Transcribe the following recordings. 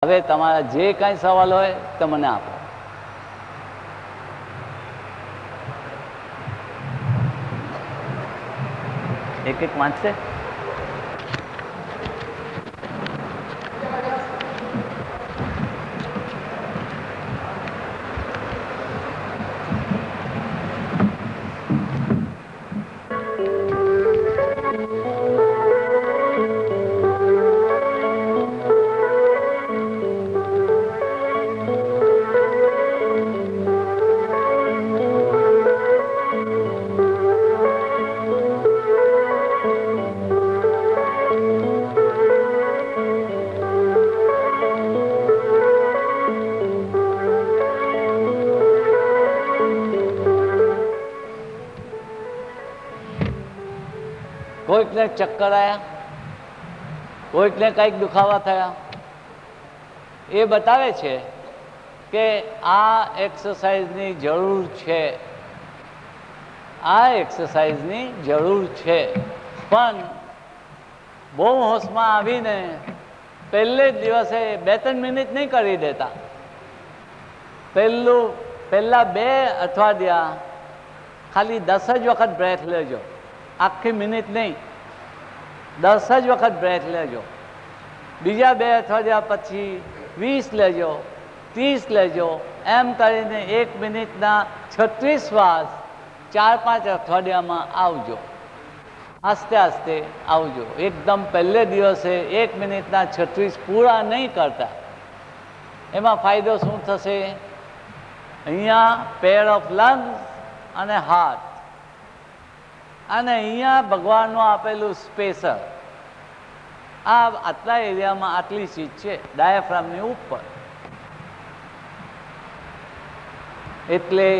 હવે તમારા જે કાંઈ સવાલ હોય તો મને આપો. એક એક વાંચશે. કોઈકને ચક્કર આવ્યા, કોઈકને કંઈક દુખાવા થયા. એ બતાવે છે કે આ એક્સરસાઇઝની જરૂર છે, આ એક્સરસાઇઝની જરૂર છે. પણ બહુ હોશમાં આવીને પહેલે જ દિવસે 2-3 મિનિટ નહીં કરી દેતા. પહેલા 2 અઠવાડિયા ખાલી 10 જ વખત બ્રેથ લેજો. આખી મિનિટ નહીં, 10 જ વખત બ્રેથ લેજો. બીજા 2 અઠવાડિયા પછી 20 લેજો, 30 લેજો. એમ કરીને 1 મિનિટના 36 શ્વાસ 4-5 અઠવાડિયામાં આવજો. આસ્તે આસ્તે આવજો. એકદમ પહેલે દિવસે 1 મિનિટના 36 પૂરા નહીં કરતા. એમાં ફાયદો શું થશે? અહીંયા પેર ઓફ લંગ્સ અને હાર્ટ, અને અહીંયા ભગવાનનું આપેલું સ્પેસર, આ આટલા એરિયામાં આટલી ચીજ છે ડાયાફ્રામની ઉપર. એટલે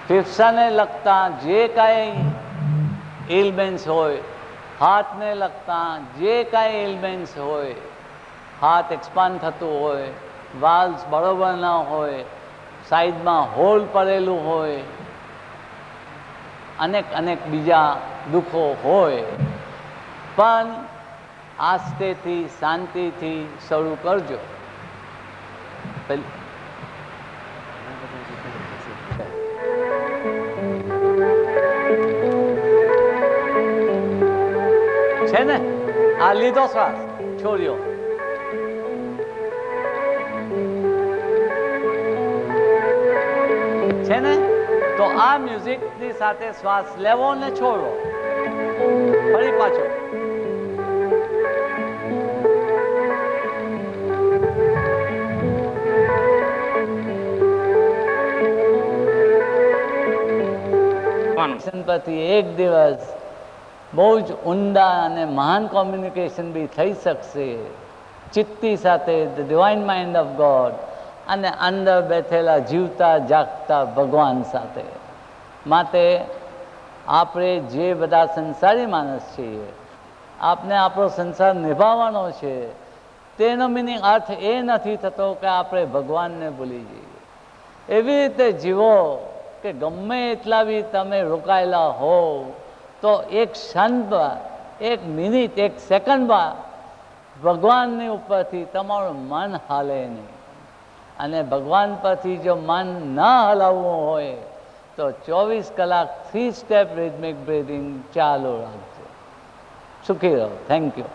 ફેફસાને લગતા જે કાંઈ એલિમેન્ટ્સ હોય, હાર્ટને લગતા જે કાંઈ એલિમેન્ટ્સ હોય, હાર્ટ એક્સપાન્ડ થતું હોય, વાલ્વ્સ બરોબર ના હોય, સાઈડમાં હોલ પડેલું હોય, અનેક બીજા દુઃખો હોય, પણ આસ્તેથી શાંતિથી શરૂ કરજો. છે ને આ લીધો શ્વાસ છોડ્યો. છે ને? તો આ મ્યુઝિકની સાથે શ્વાસ લેવો ને છોડવો. ફરી પાછો. પરથી એક દિવસ બહુ જ ઊંડા અને મહાન કોમ્યુનિકેશન બી થઈ શકશે ચિત્તી સાથે, the divine mind of God, અને અંદર બેઠેલા જીવતા જાગતા ભગવાન સાથે. માટે આપણે જે બધા સંસારી માણસ છીએ, આપને આપણો સંસાર નિભાવવાનો છે, તેનો મિનિંગ અર્થ એ નથી થતો કે આપણે ભગવાનને ભૂલી જઈએ. એવી રીતે જીવો કે ગમે એટલા બી તમે રોકાયેલા હો તો એક ક્ષણમાં, 1 મિનિટ, 1 સેકન્ડમાં ભગવાનની ઉપરથી તમારું મન હાલે નહીં. અને ભગવાન પરથી જો મન ના હલાવવું હોય તો 24 કલાક 3 સ્ટેપ રિધમિક બ્રીથિંગ ચાલુ રાખજો. સુખી રહો. Thank you.